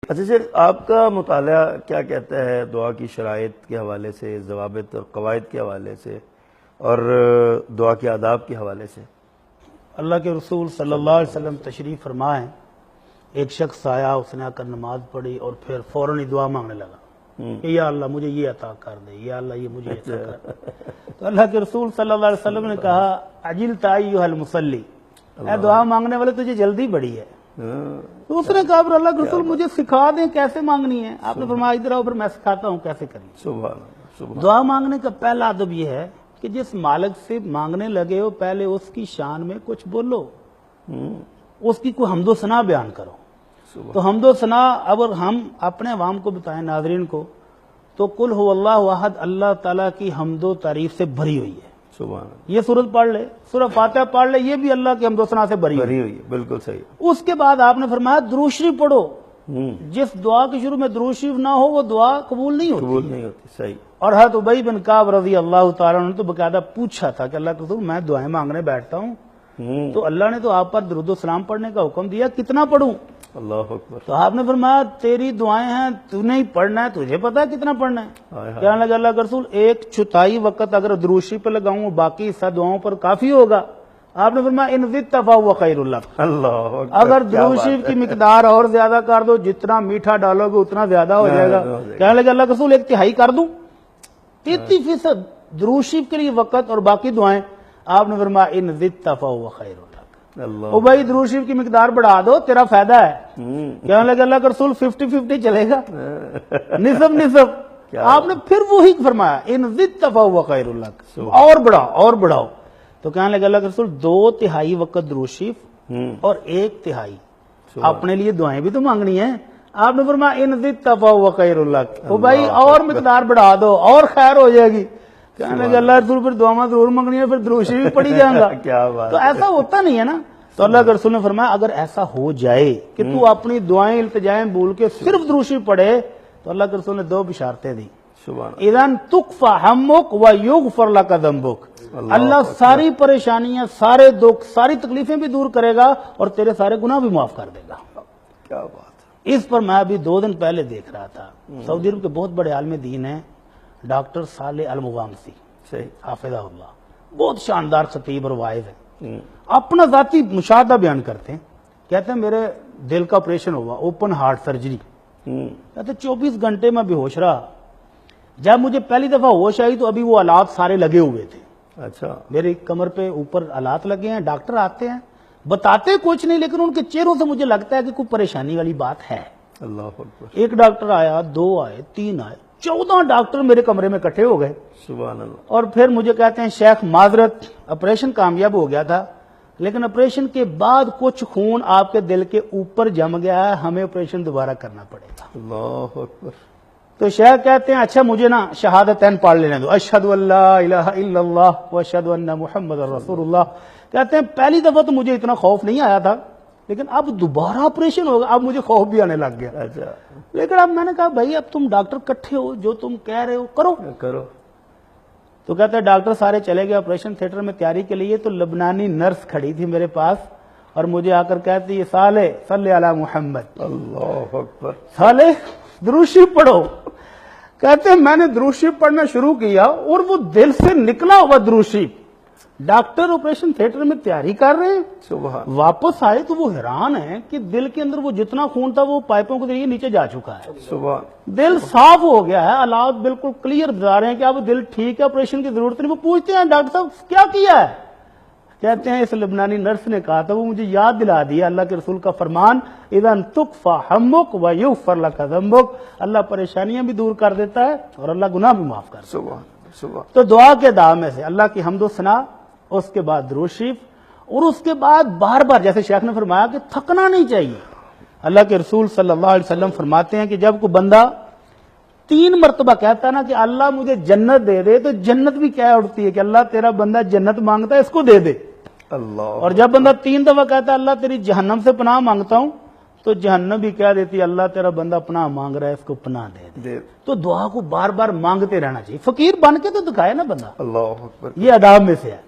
اچھا شیخ، آپ کا مطالعہ کیا کہتا ہے دعا کی شرائط کے حوالے سے، ضوابط اور قواعد کے حوالے سے، اور دعا کے آداب کے حوالے سے؟ اللہ کے رسول صلی اللہ علیہ وسلم تشریف فرمائیں، ایک شخص آیا، اس نے آ کر نماز پڑھی اور پھر فوراً ہی دعا مانگنے لگا کہ یا اللہ مجھے یہ عطا کر دے، یا اللہ یہ مجھے عطا کر دے۔ تو اللہ کے رسول صلی اللہ علیہ وسلم نے کہا عجلت ایھا المصلی، اے دعا مانگنے والے تجھے جلدی بڑی ہے۔ تو اس نے کہا پھر اللہ کے رسول مجھے سکھا دیں کیسے مانگنی ہے۔ آپ نے فرمایا ادھر آؤ پھر میں سکھاتا ہوں کیسے کرنی ہے۔ سبحان اللہ، سبحان دعا مانگنے کا پہلا ادب یہ ہے کہ جس مالک سے مانگنے لگے ہو پہلے اس کی شان میں کچھ بولو، اس کی کوئی حمد و ثنا بیان کرو۔ تو حمد و ثنا اگر ہم اپنے عوام کو بتائیں، ناظرین کو، تو قل هو اللہ احد، اللہ تعالیٰ کی حمد و تعریف سے بھری ہوئی ہے۔ سبحان اللہ، یہ سورت پڑھ لے، سورہ فاتحہ پڑھ لے، یہ بھی اللہ کی حمد و ثنا سے بھری بھری ہوئی ہے، بالکل صحیح۔ اس کے بعد آپ نے فرمایا درود شریف پڑھو۔ جس دعا کے شروع میں درود شریف نہ ہو وہ دعا قبول نہیں ہوتی۔ قبول نہیں ہوتی، صحیح۔ اور حضرت ابی بن کعب رضی اللہ تعالیٰ عنہ نے تو باقاعدہ پوچھا تھا کہ اللہ کے رسول میں دعائیں مانگنے بیٹھتا ہوں تو اللہ نے تو آپ پر درود و سلام پڑھنے کا حکم دیا، کتنا پڑھوں؟ اللہ اکبر۔ تو آپ نے فرمایا تیری دعائیں ہیں، تو نہیں پڑھنا ہے، تجھے پتا ہے کتنا پڑھنا ہے؟ کہنے لگا اللہ کے رسول 1/4 وقت اگر درود شریف پہ لگاؤں باقی حصہ دعاؤں پر کافی ہوگا۔ آپ نے فرمایا ان زدت فہو خیر لک، اللہ اکبر، اگر درود شریف کی مقدار اور زیادہ کر دو، جتنا میٹھا ڈالو گے اتنا زیادہ ہو جائے گا۔ کہنے لگا اللہ کے رسول 1/3 کر دوں، 33% درود شریف کے لیے وقت اور باقی دعائیں۔ آپ نے فرمایا ان زدت فہو خیر لک، اللہ او بھائی درود شریف کی مقدار بڑھا دو، تیرا فائدہ ہے۔ کہنے لگا اللہ کا رسول 50-50 چلے گا، نصف۔ آپ نے پھر وہی فرمایا ان زدت فہو خیر لک، اور بڑھاؤ۔ تو کہنے لگا اللہ کے رسول 2/3 وقت درود شریف اور 1/3 اپنے لیے دعائیں بھی تو مانگنی ہیں۔ آپ نے فرمایا ان زدت فہو خیر لک، او بھائی اور مقدار بڑھا دو اور خیر ہو جائے گی۔ کہنے لگا اللہ کے رسول پھر دعائیں ضرور مانگنی ہے، پھر درود شریف پڑھی جائیں گا۔ کیا بات، تو ایسا ہوتا نہیں ہے نا۔ تو اللہ کے رسول نے فرمایا اگر ایسا ہو جائے کہ تو اپنی دعائیں التجائیں بول کے صرف درود شریف پڑھے تو اللہ کے رسول نے 2 بشارتیں دی۔ سبحان اللہ، اذن تکفی ہمک و یغفر لک ذنبک، اللہ ساری پریشانیاں، سارے دکھ، ساری تکلیفیں بھی دور کرے گا اور تیرے سارے گناہ بھی معاف کر دے گا۔ کیا بات۔ اس پر میں ابھی 2 دن پہلے دیکھ رہا تھا، سعودی عرب کے بہت بڑے عالم دین ہیں ڈاکٹر صالح المغامسی صحیح، حافظہ اللہ، بہت شاندار خطیب اور واعظ ہیں، اپنا ذاتی مشاہدہ بیان کرتے ہیں۔ کہتے ہیں میرے دل کا آپریشن ہوا، اوپن ہارٹ سرجری، کہتے 24 گھنٹے میں بے ہوش رہا۔ جب مجھے پہلی دفعہ ہوش آئی تو ابھی وہ آلات سارے لگے ہوئے تھے، اچھا، میری کمر پہ اوپر آلات لگے ہیں، ڈاکٹر آتے ہیں بتاتے کچھ نہیں لیکن ان کے چہروں سے مجھے لگتا ہے کہ کوئی پریشانی والی بات ہے۔ اللہ اکبر، ایک ڈاکٹر آیا، 2 آئے، 3 آئے، 14 ڈاکٹر میرے کمرے میں اکٹھے ہو گئے۔ سبحان اللہ، اور پھر مجھے کہتے ہیں شیخ معذرت آپریشن کامیاب ہو گیا تھا لیکن آپریشن کے بعد کچھ خون آپ کے دل کے اوپر جم گیا ہے، ہمیں آپریشن دوبارہ کرنا پڑے گا۔ اللہ اکبر۔ تو شیخ کہتے ہیں اچھا مجھے نا شہادتین پڑھ لینے دو، اشہد ان لا الہ الا اللہ و اشہد ان محمد رسول اللہ۔ کہتے ہیں پہلی دفعہ تو مجھے اتنا خوف نہیں آیا تھا لیکن اب دوبارہ آپریشن ہوگا، اب مجھے خوف بھی آنے لگ گیا۔ اچھا، لیکن اب میں نے کہا بھائی اب تم ڈاکٹر کٹھے ہو، جو تم کہہ رہے ہو کرو۔ تو کہتے ہیں ڈاکٹر سارے چلے گئے آپریشن تھیٹر میں تیاری کے لیے، تو لبنانی نرس کھڑی تھی میرے پاس اور مجھے آ کر کہتی یہ صالح صلی علی محمد، اللہ اکبر، صالح درود شریف پڑھو۔ کہتے ہیں میں نے درود شریف پڑھنا شروع کیا اور وہ دل سے نکلا ہوا درود شریف۔ ڈاکٹر آپریشن تھیٹر میں تیاری کر رہے ہیں، سبحان، واپس آئے تو وہ حیران ہیں کہ دل کے اندر وہ جتنا خون تھا وہ پائپوں کے ذریعے نیچے جا چکا ہے، سبحان، دل صاف ہو گیا ہے، حالات بالکل کلیئر بتا رہے ہیں کہ اب دل ٹھیک ہے، آپریشن کی ضرورت نہیں۔ وہ پوچھتے ہیں ڈاکٹر صاحب کیا کیا ہے؟ کہتے ہیں اس لبنانی نرس نے کہا تھا، وہ مجھے یاد دلا دیا اللہ کے رسول کا فرمان اذا تکفی ہمک و یغفر لک ذنبک، اللہ پریشانیاں بھی دور کر دیتا ہے اور اللہ گناہ بھی معاف کر دیتا ہے۔ سبحان، سبحان، تو دعا کے دعا میں سے اللہ کی حمد و ثنا، اس کے بعد درود شریف، اور اس کے بعد بار بار جیسے شیخ نے فرمایا کہ تھکنا نہیں چاہیے۔ اللہ کے رسول صلی اللہ علیہ وسلم فرماتے ہیں کہ جب کوئی بندہ 3 مرتبہ کہتا ہے نا کہ اللہ مجھے جنت دے دے، تو جنت بھی کہہ اٹھتی ہے کہ اللہ تیرا بندہ جنت مانگتا ہے اس کو دے دے۔ اللہ، اور جب بندہ 3 دفعہ کہتا ہے اللہ تیری جہنم سے پناہ مانگتا ہوں، تو جہنم بھی کہہ دیتی ہے اللہ تیرا بندہ پناہ مانگ رہا ہے اس کو پناہ دے دے۔ تو دعا کو بار بار مانگتے رہنا چاہیے، فقیر بن کے تو دکھائے نا بندہ، اللہ اکبر، یہ آداب میں سے ہے۔